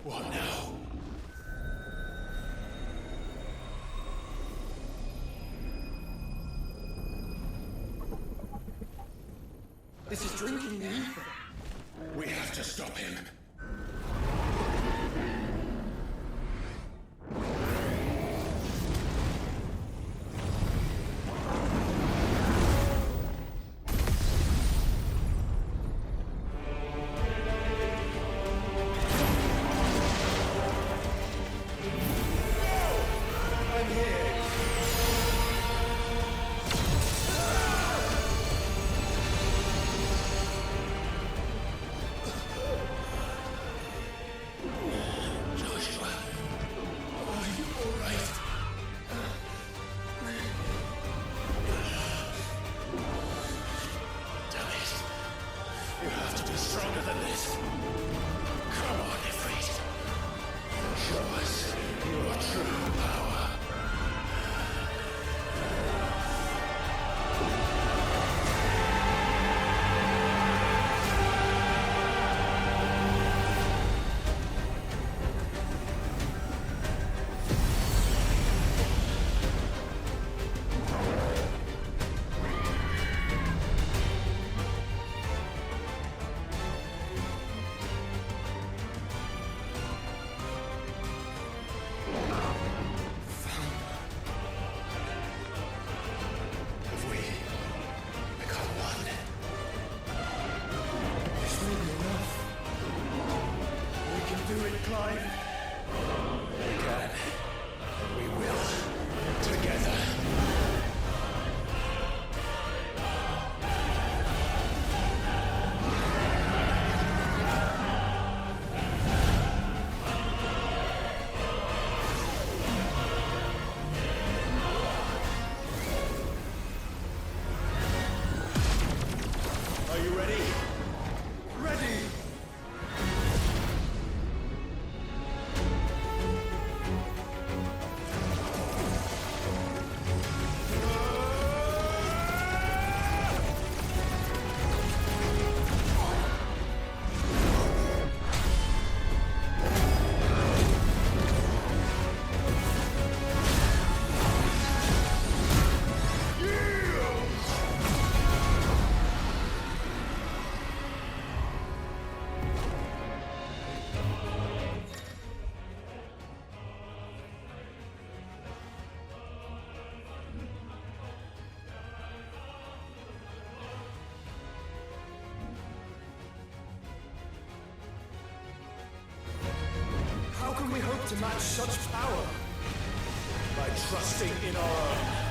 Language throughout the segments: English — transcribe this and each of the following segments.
What now? This is drinking the ether. We have to stop him. Stronger than this. Come on, Ifrit. Show us your true power. Clive. We can. We will. Together. Are you ready? Ready! How can we hope to match such power? By trusting in our own.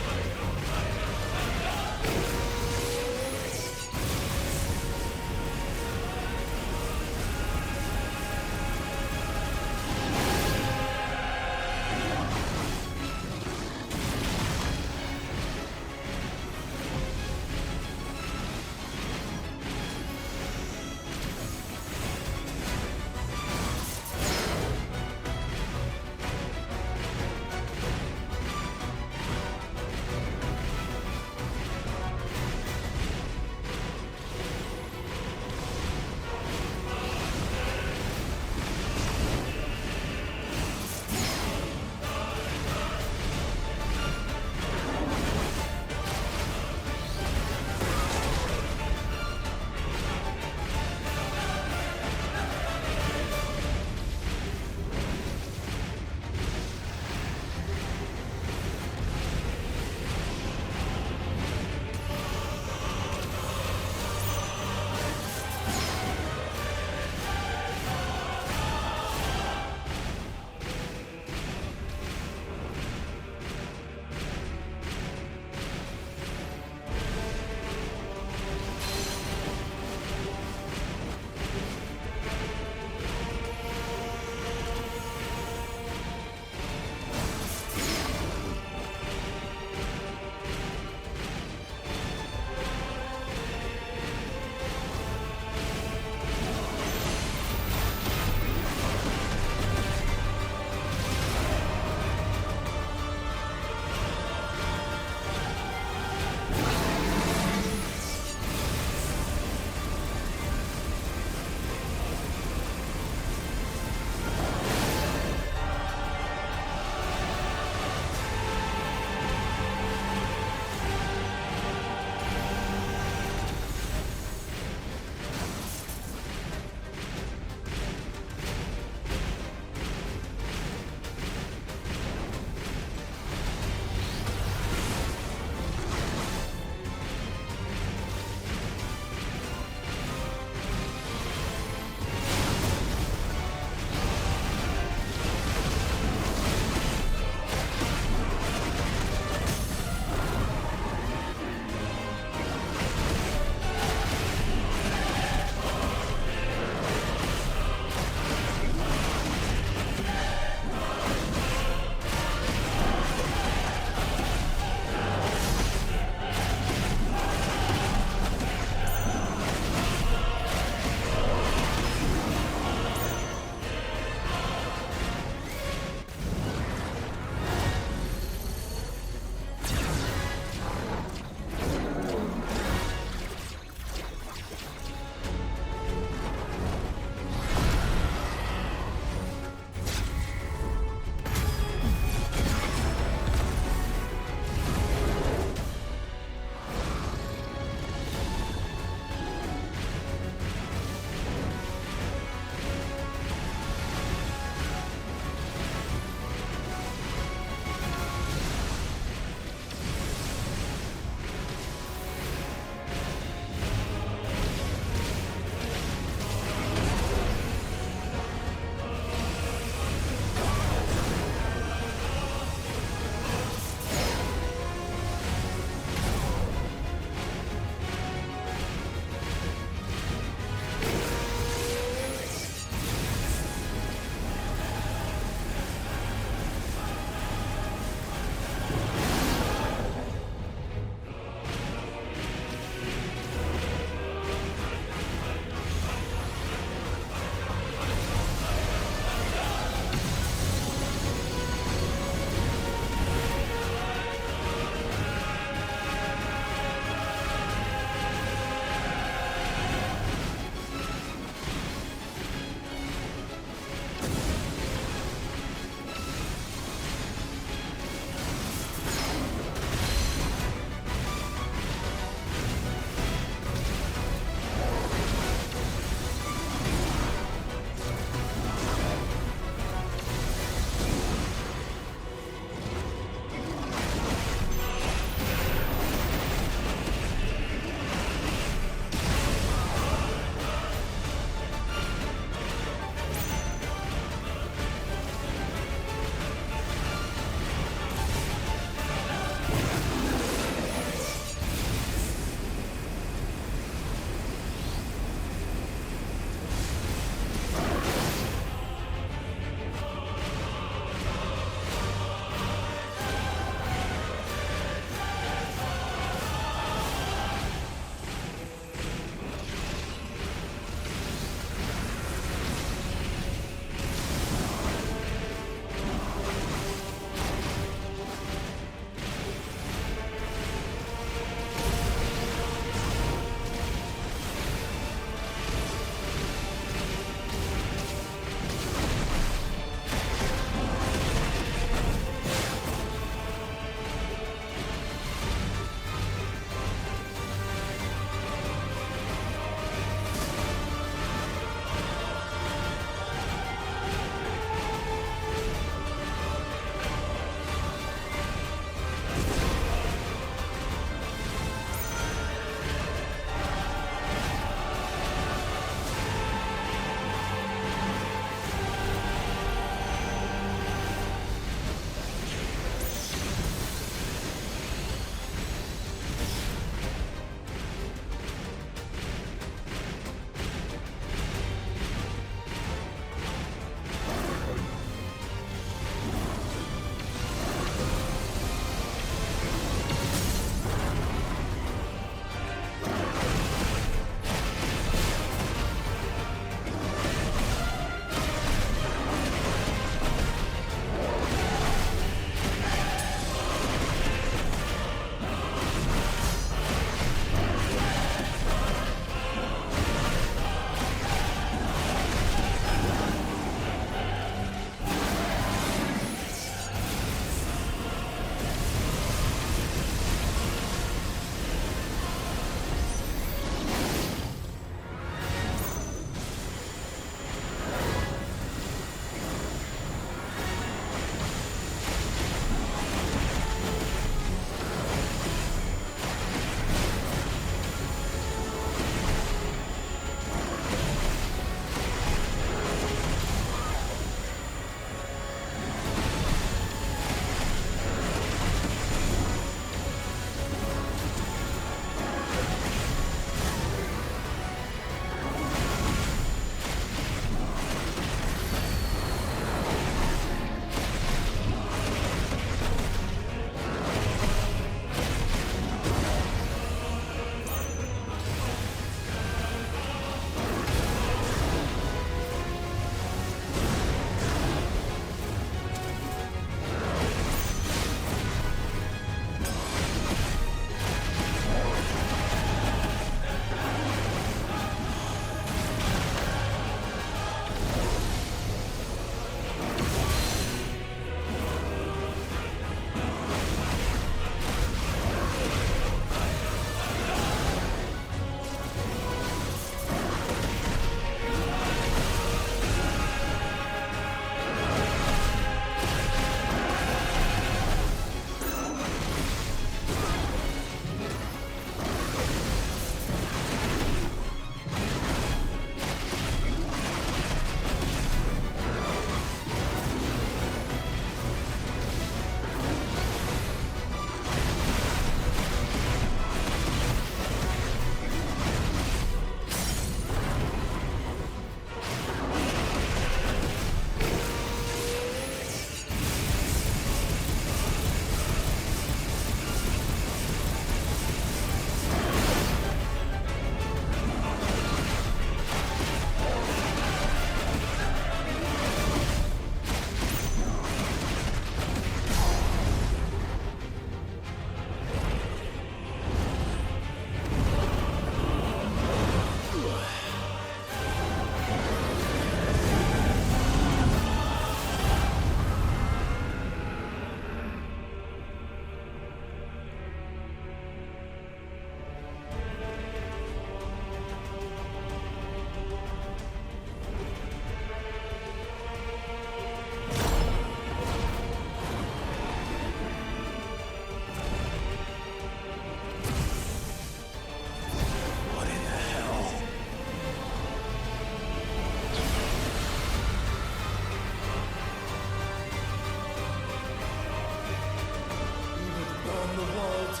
from the world.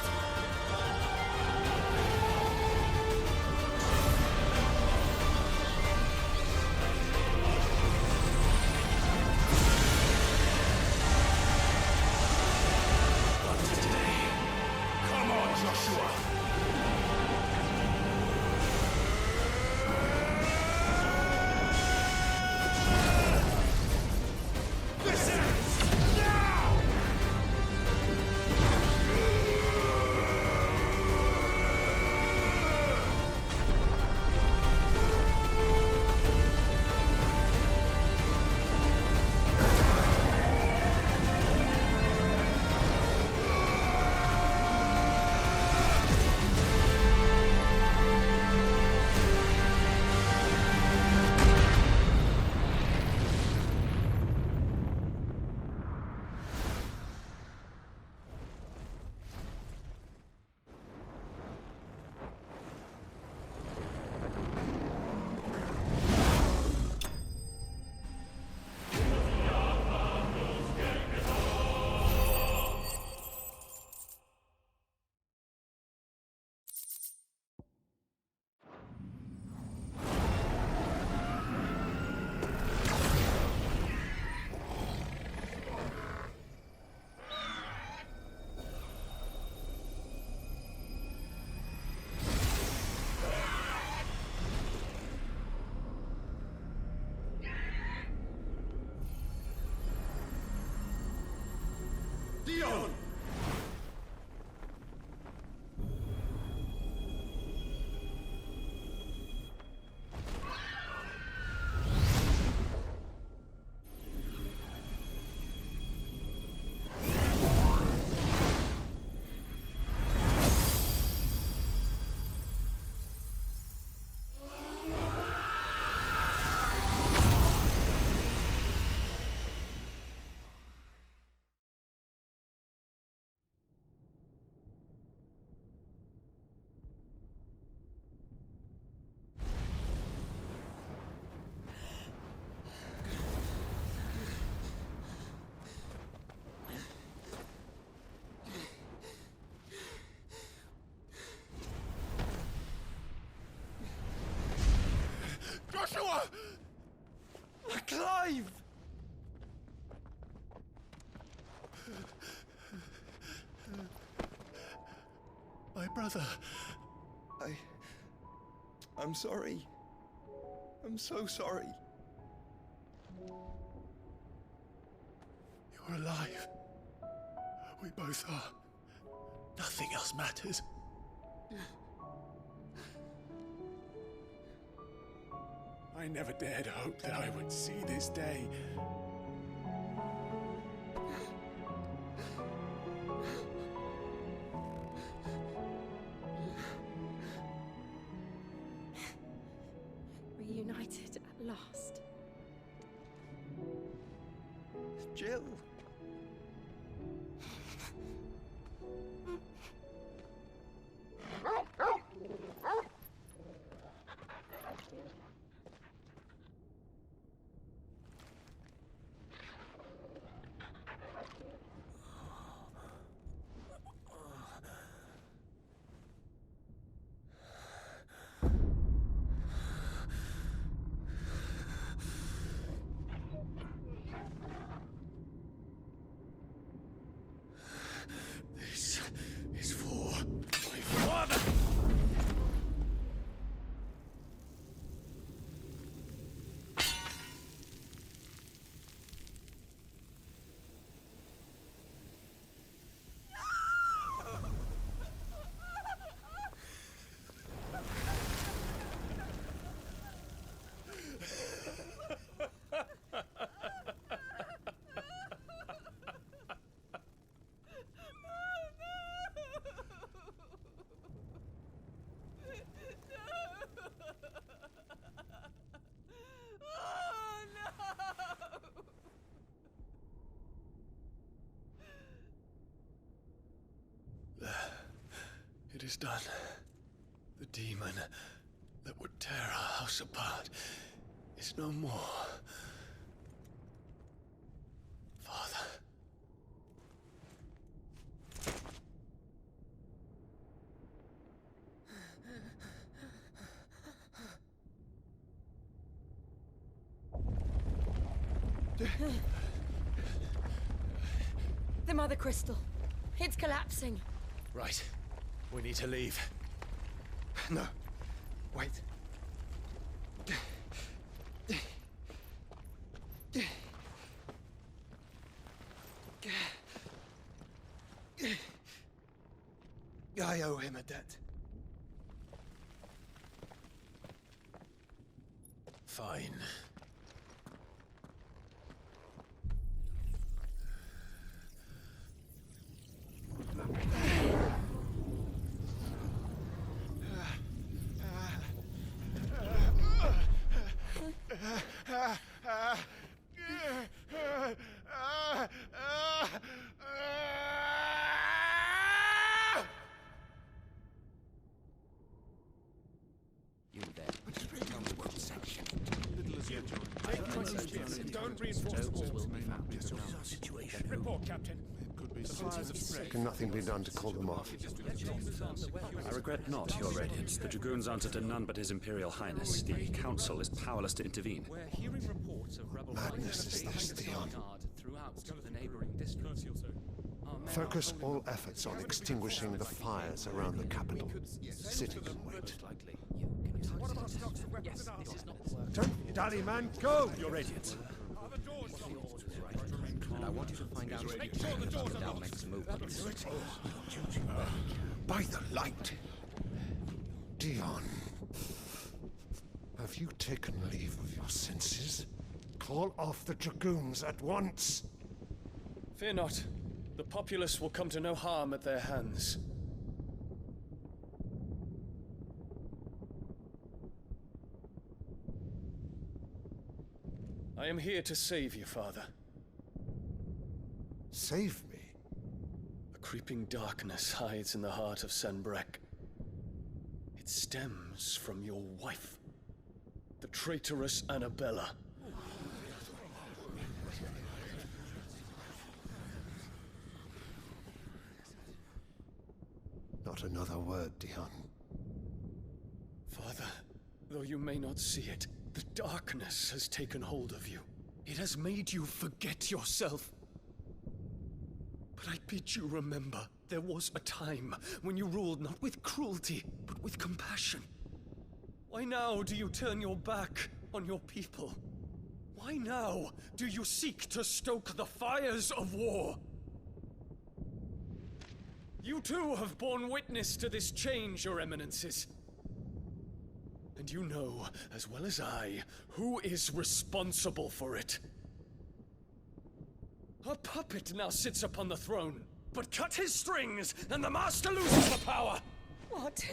But today, come on, Joshua. This ends now! Dion! Joshua! Clive! My brother. I'm sorry. I'm so sorry. You're alive. We both are. Nothing else matters. I never dared hope that I would see this day. Reunited at last. Jill. This is for my father! It is done. The demon that would tear our house apart is no more. Father. The Mother Crystal. It's collapsing. Right. We need to leave. No. Wait. I owe him a debt. Fine. You there. Don't reinforce the walls. Report, Captain. Can nothing be done to call them off? I regret not, Your Radiance. The Dragoons answer to none but His Imperial Highness. The Council is powerless to intervene. We're hearing reports of rebel Madness is this, Dion. throughout the neighboring districts. Focus all efforts on extinguishing the fires around the capital. City can wait. Don't dally, man, go! Your Radiance. And I want you to find out if Dalmec's movements. By the light! Dion, have you taken leave of your senses? Call off the Dragoons at once! Fear not. The populace will come to no harm at their hands. I am here to save you, Father. Save me? A creeping darkness hides in the heart of Sanbrek. It stems from your wife, the traitorous Annabella. Not another word, Dion. Father, though you may not see it, the darkness has taken hold of you. It has made you forget yourself. But I bid you remember, there was a time when you ruled not with cruelty, but with compassion. Why now do you turn your back on your people? Why now do you seek to stoke the fires of war? You too have borne witness to this change, Your Eminences. And you know, as well as I, who is responsible for it. A puppet now sits upon the throne, but cut his strings, and the master loses the power! What?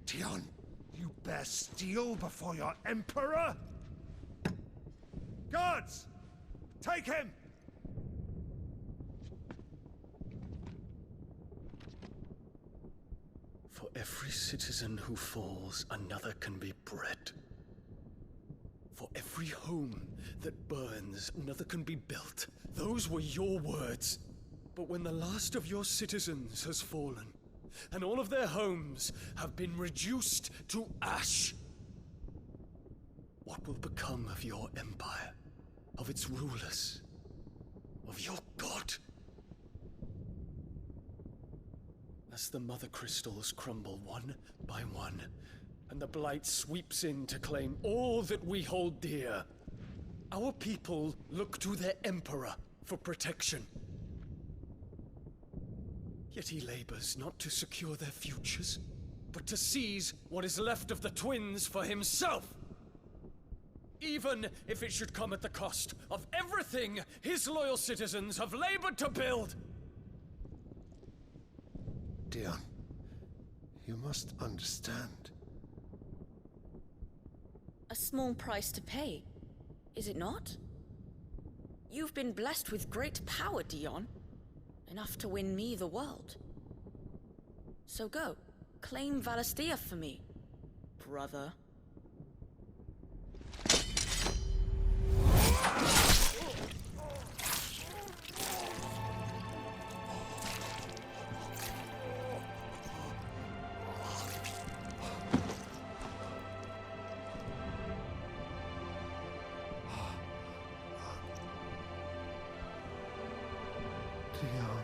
Dion, you bear steel before your Emperor? Guards! Take him! For every citizen who falls, another can be bred. For every home that burns, another can be built. Those were your words. But when the last of your citizens has fallen, and all of their homes have been reduced to ash, what will become of your empire, of its rulers, of your god? As the Mother Crystals crumble one by one, and the Blight sweeps in to claim all that we hold dear, our people look to their Emperor for protection. Yet he labors not to secure their futures, but to seize what is left of the twins for himself. Even if it should come at the cost of everything his loyal citizens have labored to build. Dion, you must understand. A small price to pay, is it not? You've been blessed with great power, Dion. Enough to win me the world. So go, claim Valisthea for me, brother. Dion.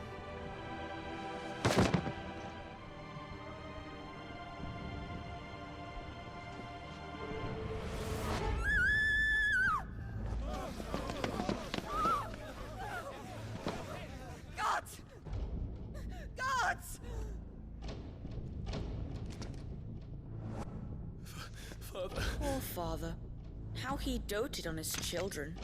Gods! Gods! Father. Poor father. How he doted on his children.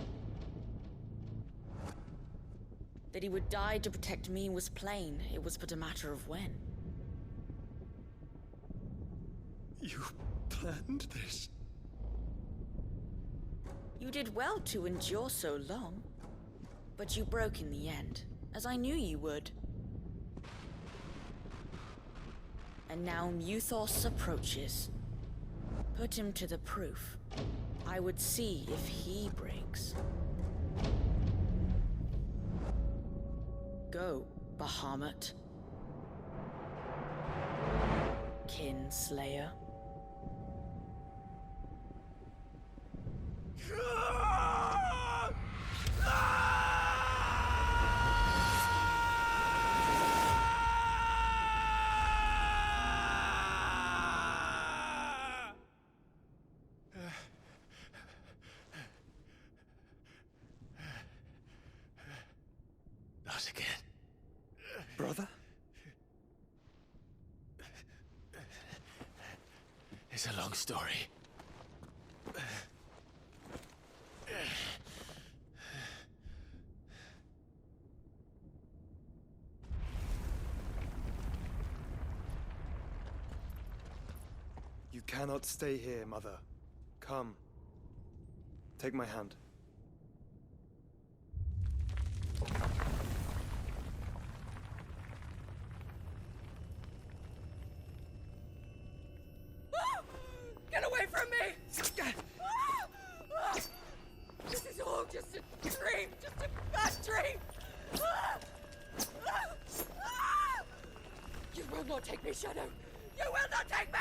That he would die to protect me was plain. It was but a matter of when. You planned this? You did well to endure so long. But you broke in the end, as I knew you would. And now Muthos approaches. Put him to the proof. I would see if he breaks. Go, Bahamut. Kinslayer. Not again. Brother? It's a long story. You cannot stay here, Mother. Come. Take my hand. Get away from me! This is all just a dream, just a bad dream! You will not take me, Shadow! You will not take me!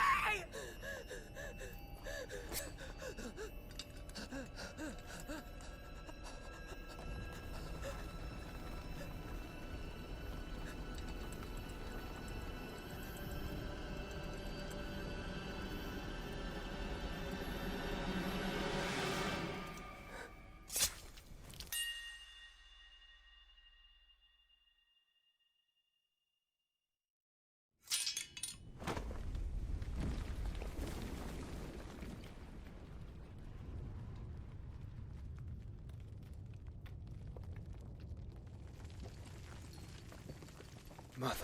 Mother.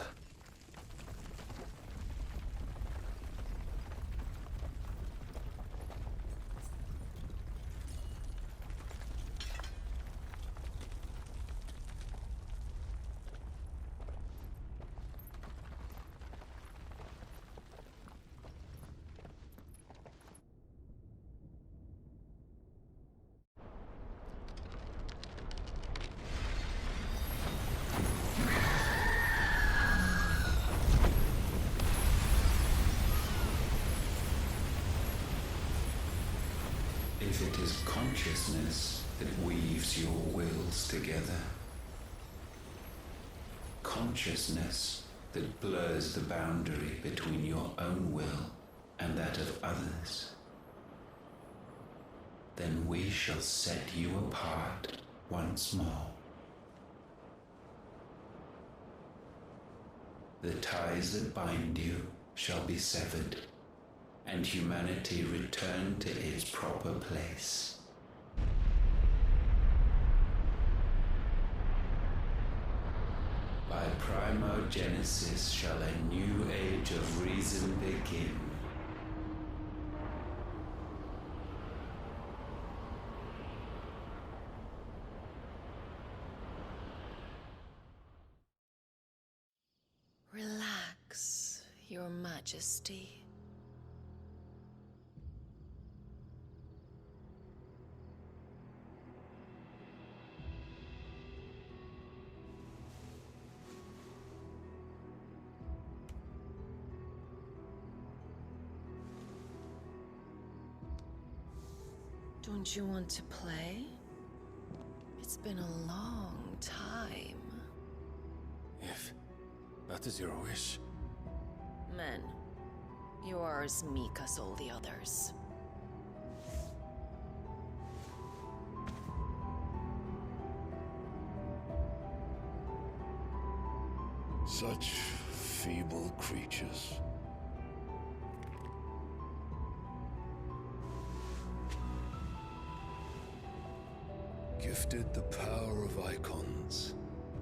If it is consciousness that weaves your wills together, consciousness that blurs the boundary between your own will and that of others, then we shall set you apart once more. The ties that bind you shall be severed, and humanity return to its proper place. By primogenesis shall a new age of reason begin. Relax, Your Majesty. Don't you want to play? It's been a long time. that is your wish. Men, you are as meek as all the others. Such feeble creatures. Gifted the power of icons,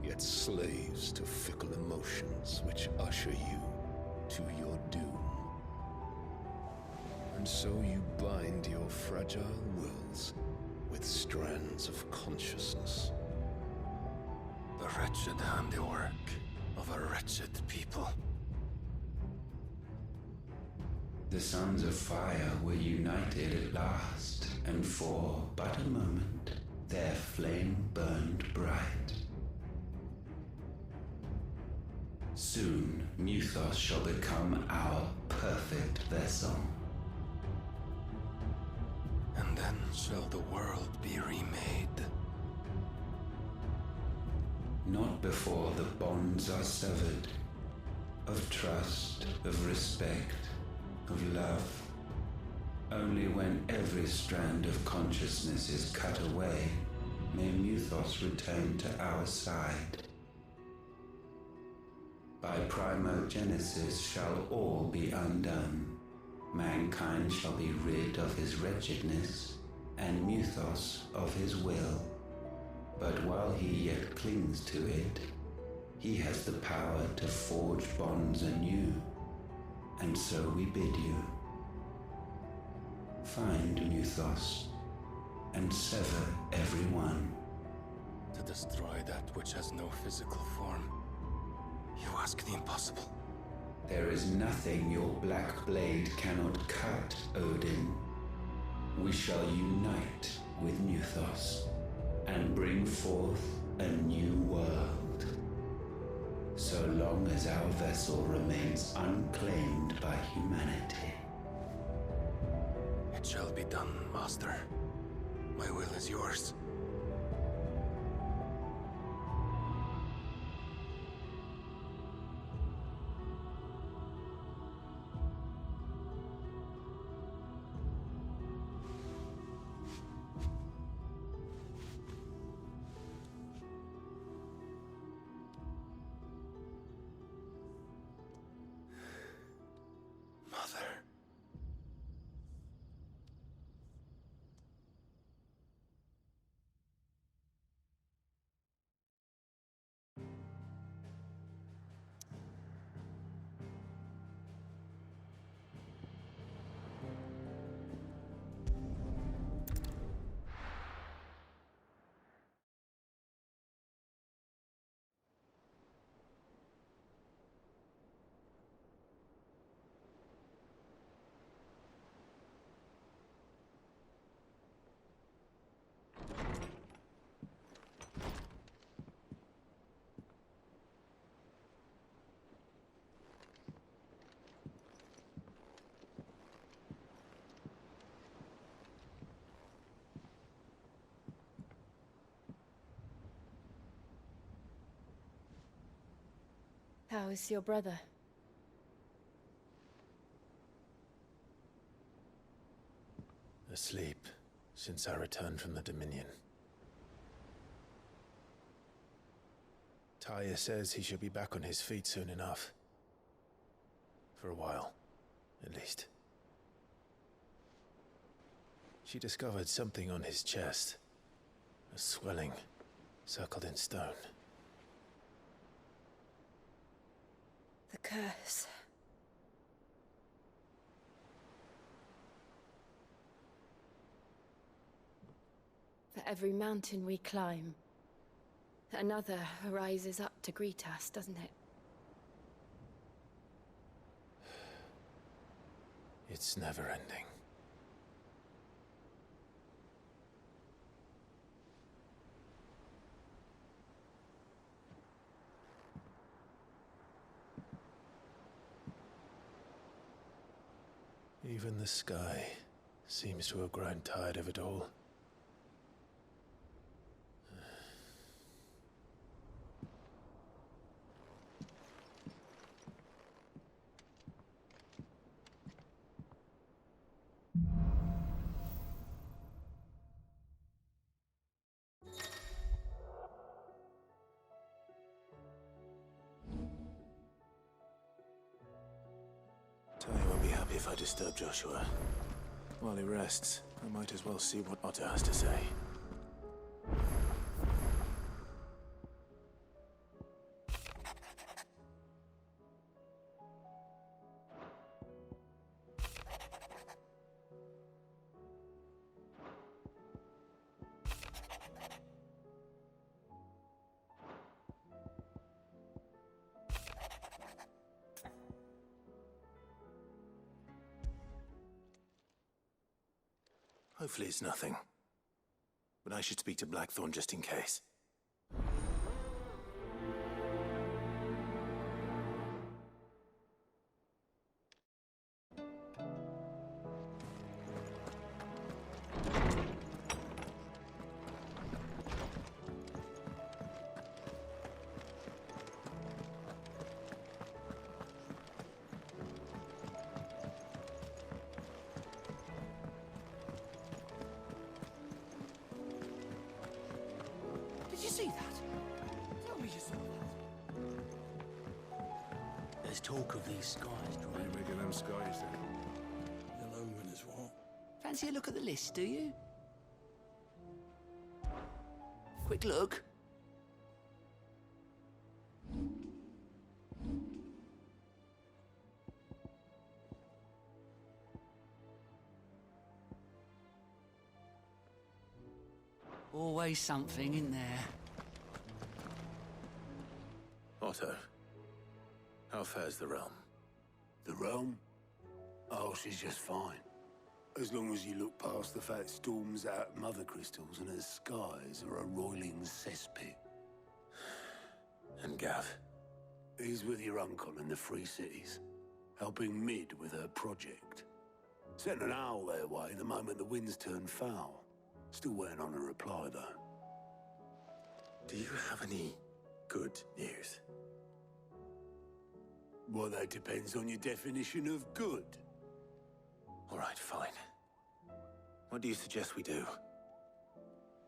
yet slaves to fickle emotions which usher you to your doom. And so you bind your fragile wills with strands of consciousness. The wretched handiwork of a wretched people. The sons of fire were united at last, and for but a moment, their flame burned bright. Soon, Muthos shall become our perfect vessel. And then shall the world be remade. Not before the bonds are severed, of trust, of respect, of love. Only when every strand of consciousness is cut away, may Muthos return to our side. By primogenesis shall all be undone. Mankind shall be rid of his wretchedness, and Muthos of his will. But while he yet clings to it, he has the power to forge bonds anew. And so we bid you, find Muthos, and sever every one. To destroy that which has no physical form. You ask the impossible. There is nothing your black blade cannot cut, Odin. We shall unite with Muthos, and bring forth a new world. So long as our vessel remains unclaimed by humanity. It shall be done, Master. My will is yours. How is your brother? Asleep since I returned from the Dominion. Taya says he should be back on his feet soon enough. For a while, at least. She discovered something on his chest. A swelling, circled in stone. The curse. For every mountain we climb, another rises up to greet us, doesn't it? It's never ending. Even the sky seems to have grown tired of it all. if I disturb Joshua. While he rests, I might as well see what Otto has to say. Hopefully it's nothing. But I should speak to Blackthorn just in case. Did you see that? Tell me you saw that. There's talk of these skies drawing. You reckon them skies then? They'll open as what? Fancy a look at the list, do you? Quick look. Always something in there. Otto, how fares the realm? The realm? Oh, she's just fine. As long as you look past the fact storms out mother crystals and her skies are a roiling cesspit. And Gav? He's with your uncle in the Free Cities, helping Mid with her project. Sent an owl their way the moment the winds turned foul. Still waiting on a reply, though. Do you have any good news? Well, that depends on your definition of good. All right, fine. What do you suggest we do?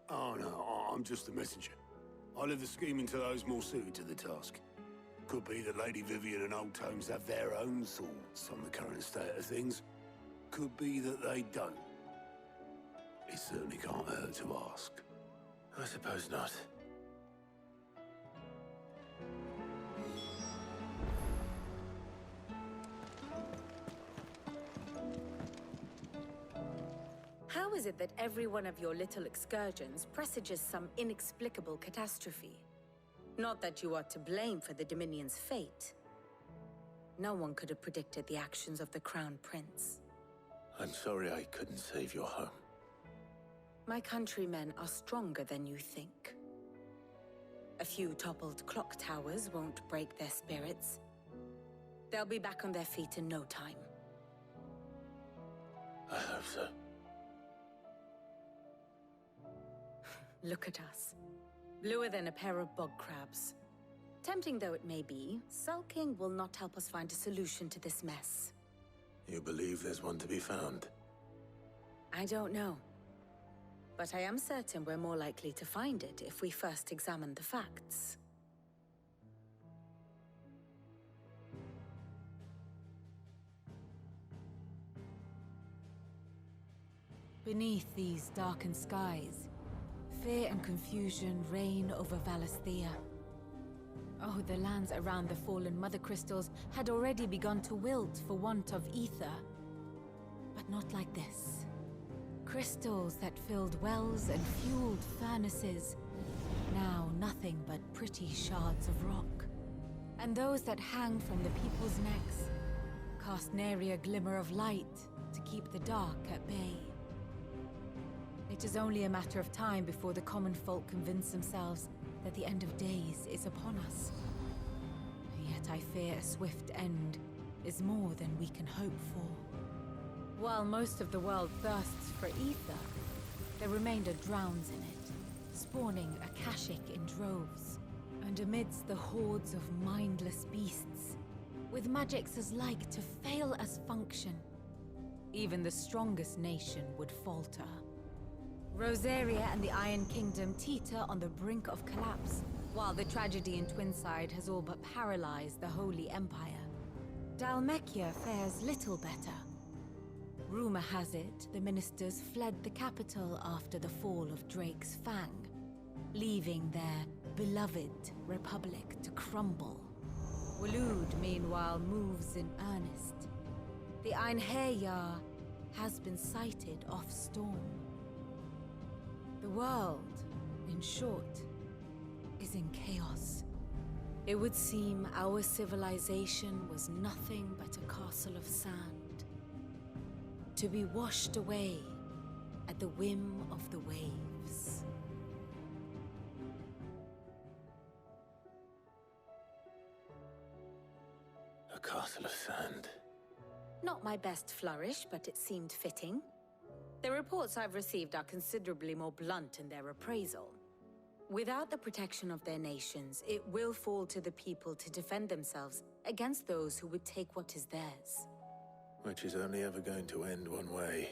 Oh, no, I'm just a messenger. I leave the scheming to those more suited to the task. Could be that Lady Vivian and Old Tomes have their own thoughts on the current state of things. Could be that they don't. It certainly can't hurt to ask. I suppose not. How is it that every one of your little excursions presages some inexplicable catastrophe? Not that you are to blame for the Dominion's fate. No one could have predicted the actions of the Crown Prince. I'm sorry I couldn't save your home. My countrymen are stronger than you think. A few toppled clock towers won't break their spirits. They'll be back on their feet in no time. I hope so. Look at us. Bluer than a pair of bog crabs. Tempting though it may be, sulking will not help us find a solution to this mess. You believe there's one to be found? I don't know. But I am certain we're more likely to find it if we first examine the facts. Beneath these darkened skies, fear and confusion reign over Valisthea. Oh, the lands around the fallen Mother Crystals had already begun to wilt for want of ether. But not like this. Crystals that filled wells and fueled furnaces. Now nothing but pretty shards of rock. And those that hang from the people's necks cast nary a glimmer of light to keep the dark at bay. It is only a matter of time before the common folk convince themselves that the end of days is upon us. Yet I fear a swift end is more than we can hope for. While most of the world thirsts for ether, the remainder drowns in it, spawning Akashic in droves. And amidst the hordes of mindless beasts, with magics as like to fail as function, even the strongest nation would falter. Rosaria and the Iron Kingdom teeter on the brink of collapse, while the tragedy in Twinside has all but paralyzed the Holy Empire. Dalmekia fares little better, Rumor has it, the ministers fled the capital after the fall of Drake's Fang, leaving their beloved republic to crumble. Waloed, meanwhile, moves in earnest. The Einherjar has been sighted off Storm. The world, in short, is in chaos. It would seem our civilization was nothing but a castle of sand, to be washed away at the whim of the waves. A castle of sand. Not my best flourish, but it seemed fitting. The reports I've received are considerably more blunt in their appraisal. Without the protection of their nations, it will fall to the people to defend themselves against those who would take what is theirs. Which is only ever going to end one way.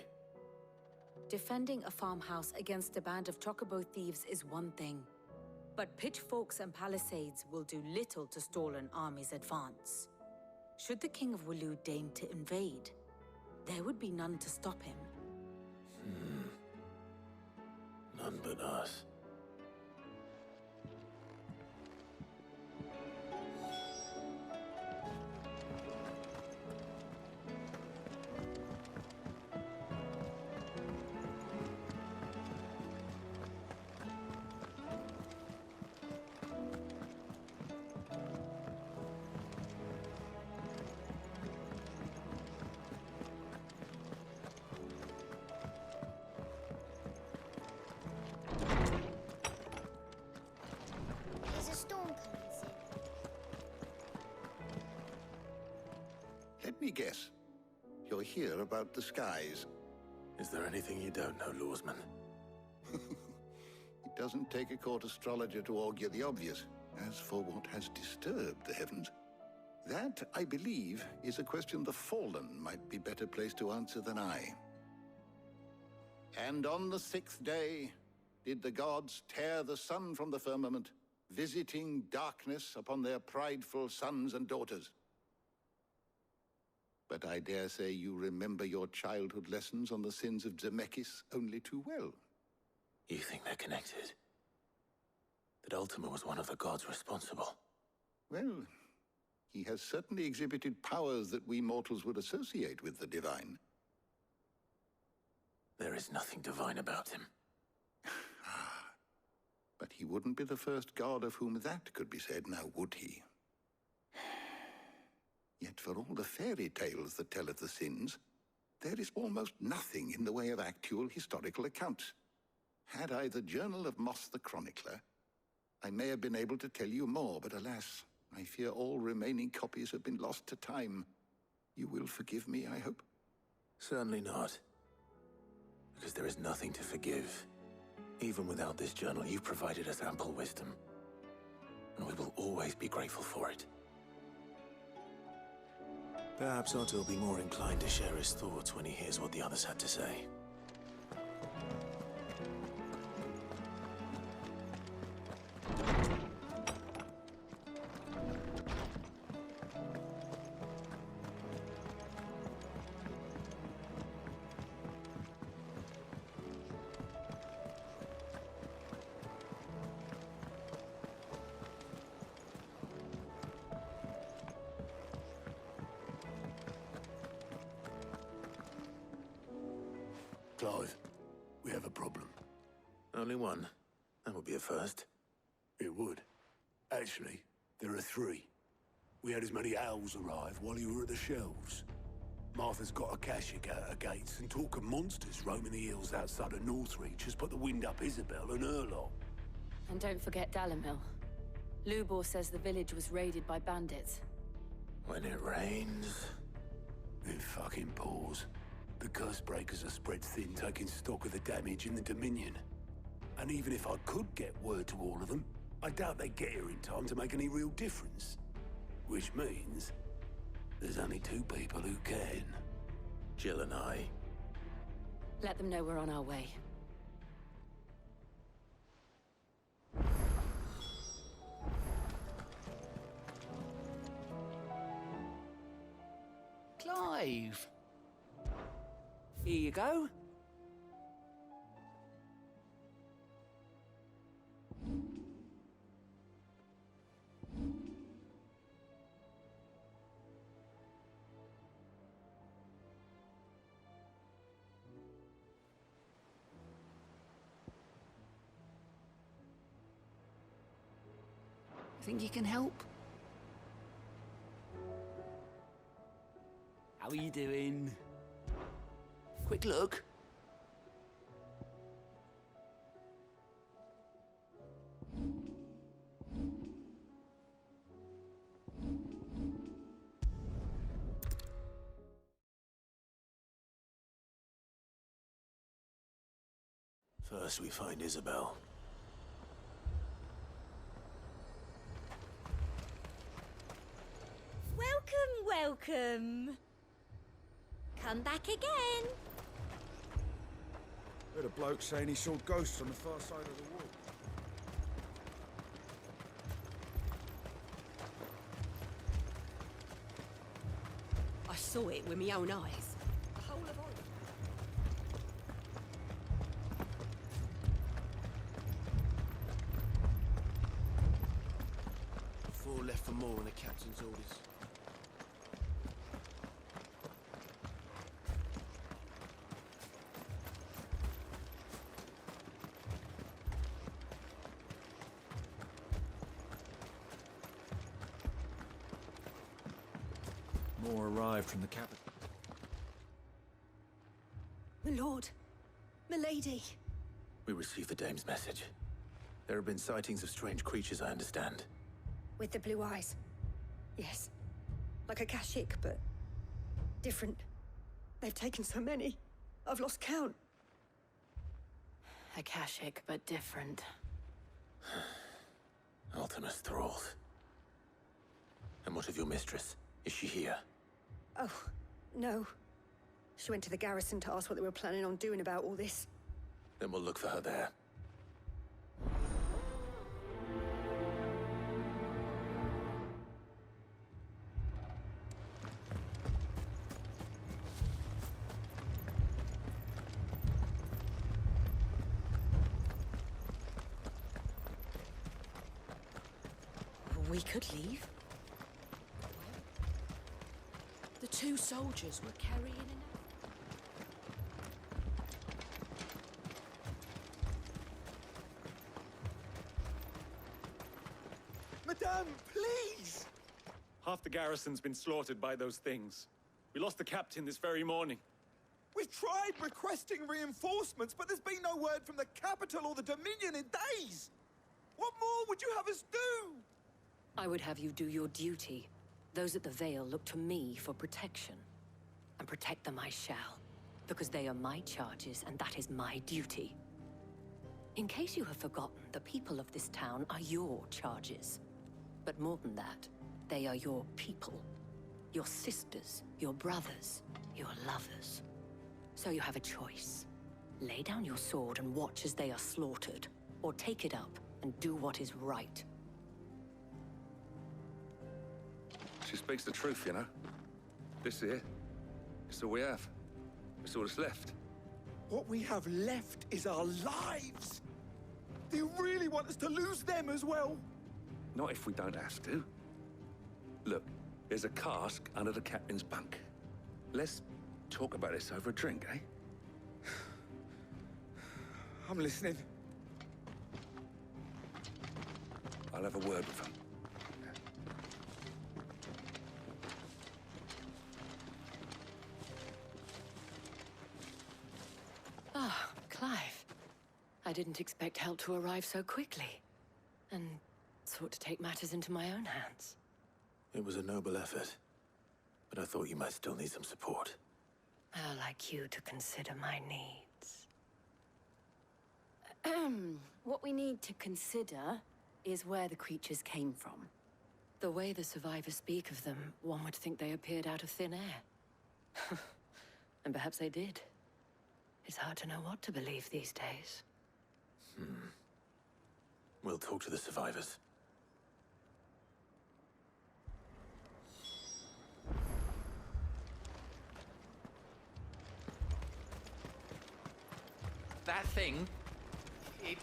Defending a farmhouse against a band of chocobo thieves is one thing, but pitchforks and palisades will do little to stall an army's advance. Should the King of Waloed deign to invade, there would be none to stop him. None but us. There's a storm coming soon. Let me guess. You're here about the skies. Is there anything you don't know, Lawsman? It doesn't take a court astrologer to augur the obvious. As for what has disturbed the heavens, that, I believe, is a question the Fallen might be better placed to answer than I. And on the 6th day did the gods tear the sun from the firmament, visiting darkness upon their prideful sons and daughters. But I dare say you remember your childhood lessons on the sins of Zemeckis only too well. You think they're connected? That Ultima was one of the gods responsible? Well, he has certainly exhibited powers that we mortals would associate with the divine. There is nothing divine about him. But he wouldn't be the first god of whom that could be said, now would he? Yet for all the fairy tales that tell of the sins, there is almost nothing in the way of actual historical accounts. Had I the Journal of Moss the Chronicler, I may have been able to tell you more, but alas, I fear all remaining copies have been lost to time. You will forgive me, I hope? Certainly not. Because there is nothing to forgive. Even without this journal, you've provided us ample wisdom. And we will always be grateful for it. Perhaps Otto will be more inclined to share his thoughts when he hears what the others had to say. Clive, we have a problem. Only one. That would be a first. It would. Actually, there are 3. We had as many owls arrive while you were at the shelves. Martha's got a Kashik out her gates, and talk of monsters roaming the hills outside of Northreach has put the wind up Isabel and her lot. And don't forget Dalimil. Lubor says the village was raided by bandits. When it rains... It fucking pours. The curse breakers are spread thin, taking stock of the damage in the Dominion. And even if I could get word to all of them, I doubt they'd get here in time to make any real difference. Which means there's only 2 people who can. Jill and I. Let them know we're on our way. Clive! Here you go. Think you can help? How are you doing? Quick look. First we find Isabel. Welcome. Come back again. Heard a bloke saying he saw ghosts on the far side of the wall. I saw it with my own eyes. The whole of Oregon. Four left for more on the captain's orders. More arrived from the capital. My lord. My lady. We received the dame's message. There have been sightings of strange creatures, I understand. With the blue eyes. Yes. Like a Kashik, but different. They've taken so many. I've lost count. Akashic, but different. Ultimus thralls. And what of your mistress? Is she here? Oh, no. She went to the garrison to ask what they were planning on doing about all this. Then we'll look for her there. We could leave. The two soldiers were carrying an... Madame, please! Half the garrison's been slaughtered by those things. We lost the captain this very morning. We've tried requesting reinforcements, but there's been no word from the capital or the Dominion in days! What more would you have us do? I would have you do your duty. Those at the Vale look to me for protection. And protect them I shall, because they are my charges and that is my duty. In case you have forgotten, the people of this town are your charges. But more than that, they are your people. Your sisters, your brothers, your lovers. So you have a choice. Lay down your sword and watch as they are slaughtered, or take it up and do what is right. She speaks the truth, you know. This here, it's all we have. It's all that's left. What we have left is our lives! Do you really want us to lose them as well? Not if we don't have to. Look, there's a cask under the captain's bunk. Let's talk about this over a drink, eh? I'm listening. I'll have a word with him. Ah, Clive. I didn't expect help to arrive so quickly. And sought to take matters into my own hands. It was a noble effort, but I thought you might still need some support. I'd like you to consider my needs. What we need to consider is where the creatures came from. The way the survivors speak of them, one would think they appeared out of thin air. And perhaps they did. It's hard to know what to believe these days. We'll talk to the survivors. That thing... it...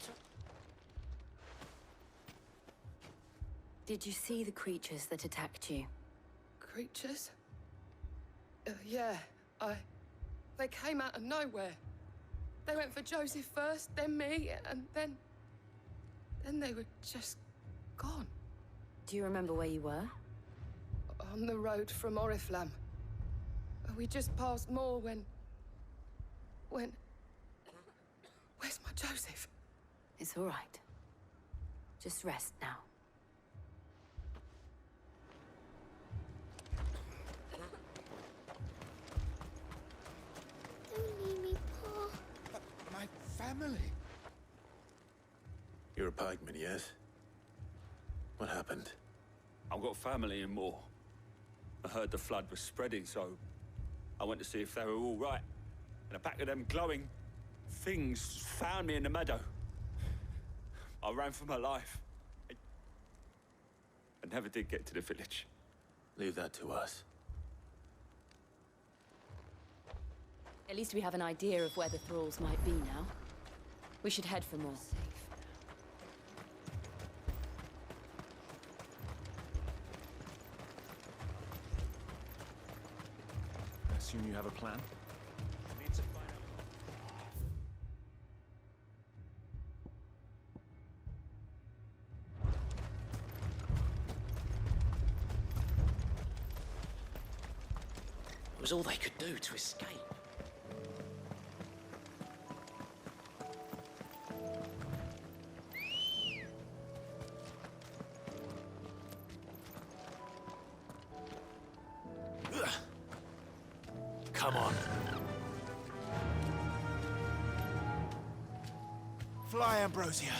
Did you see the creatures that attacked you? Creatures? Yeah, They came out of nowhere. They went for Joseph first, then me, and then they were just gone. Do you remember where you were? On the road from Oriflamme. We just passed more when... Where's my Joseph? It's all right. Just rest now. Don't leave me, Pa. My family. You're a pikeman, yes? What happened? I've got family in Moor. I heard the flood was spreading, so I went to see if they were all right. And a pack of them glowing things found me in the meadow. I ran for my life. I never did get to the village. Leave that to us. At least we have an idea of where the thralls might be now. We should head for more. I assume you have a plan? It was all they could do to escape. Come on. Fly, Ambrosia.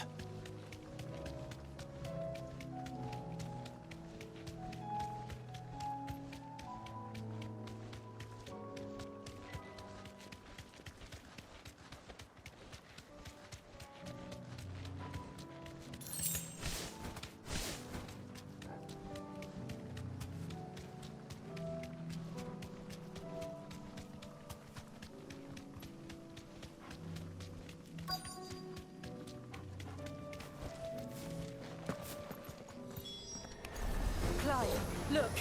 Clive, look.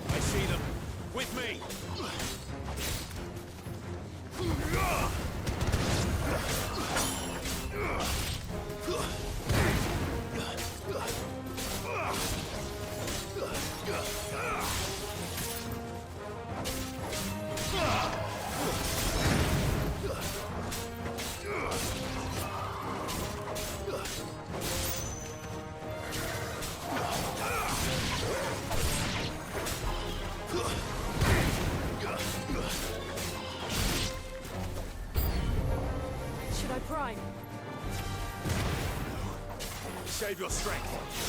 I see them. With me. Should I prime? Save your strength.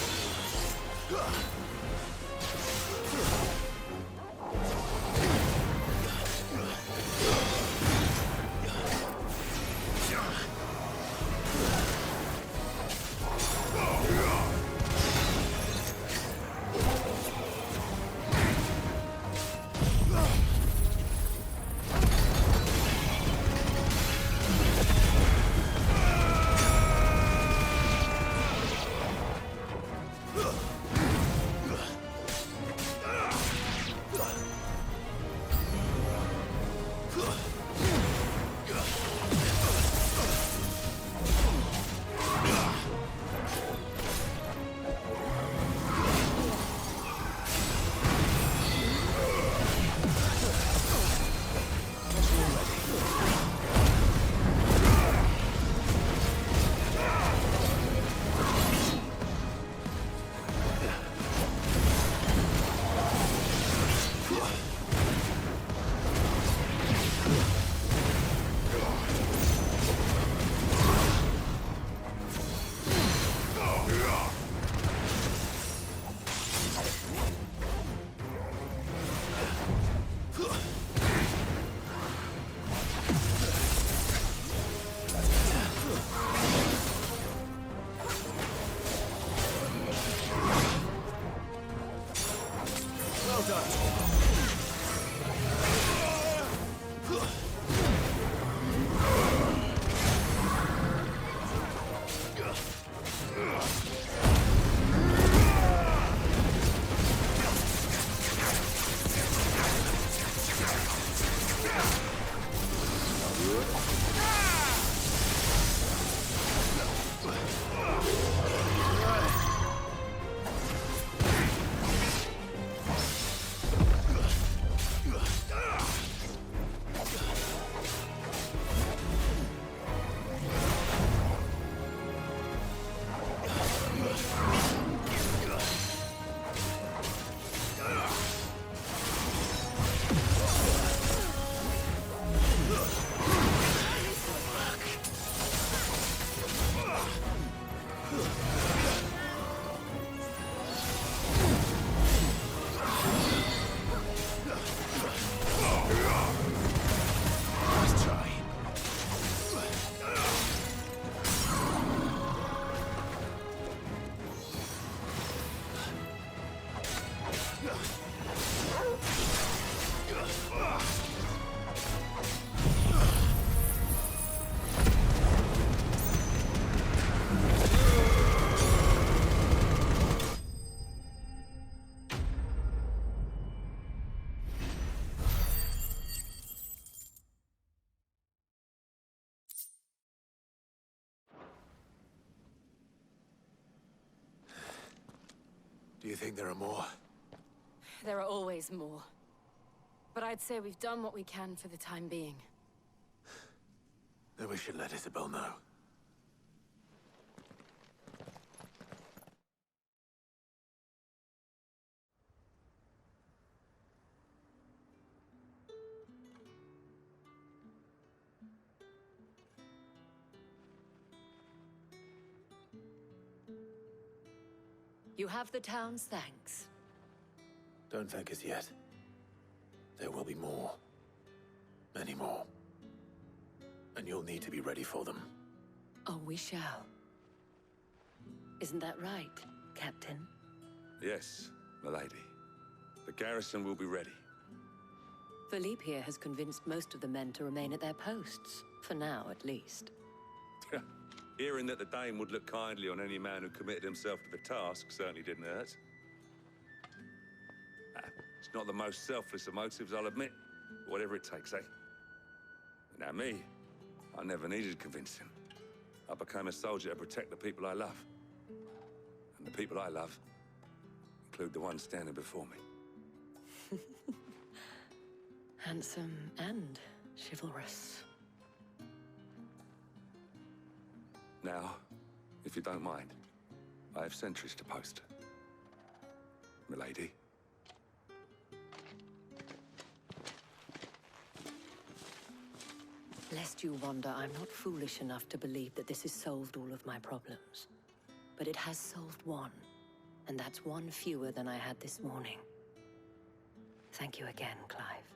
Do you think there are more? There are always more. But I'd say we've done what we can for the time being. Then we should let Isabel know. You have the town's thanks. Don't thank us yet. There will be more. Many more. And you'll need to be ready for them. Oh, we shall. Isn't that right, Captain? Yes, milady. The garrison will be ready. Philippe here has convinced most of the men to remain at their posts. For now, at least. Hearing that the Dane would look kindly on any man who committed himself to the task certainly didn't hurt. It's not the most selfless of motives, I'll admit. Whatever it takes, eh? Now me, I never needed convincing. I became a soldier to protect the people I love. And the people I love include the ones standing before me. Handsome and chivalrous. Now, if you don't mind, I have sentries to post. Milady. Lest you wonder, I'm not foolish enough to believe that this has solved all of my problems. But it has solved one, and that's one fewer than I had this morning. Thank you again, Clive.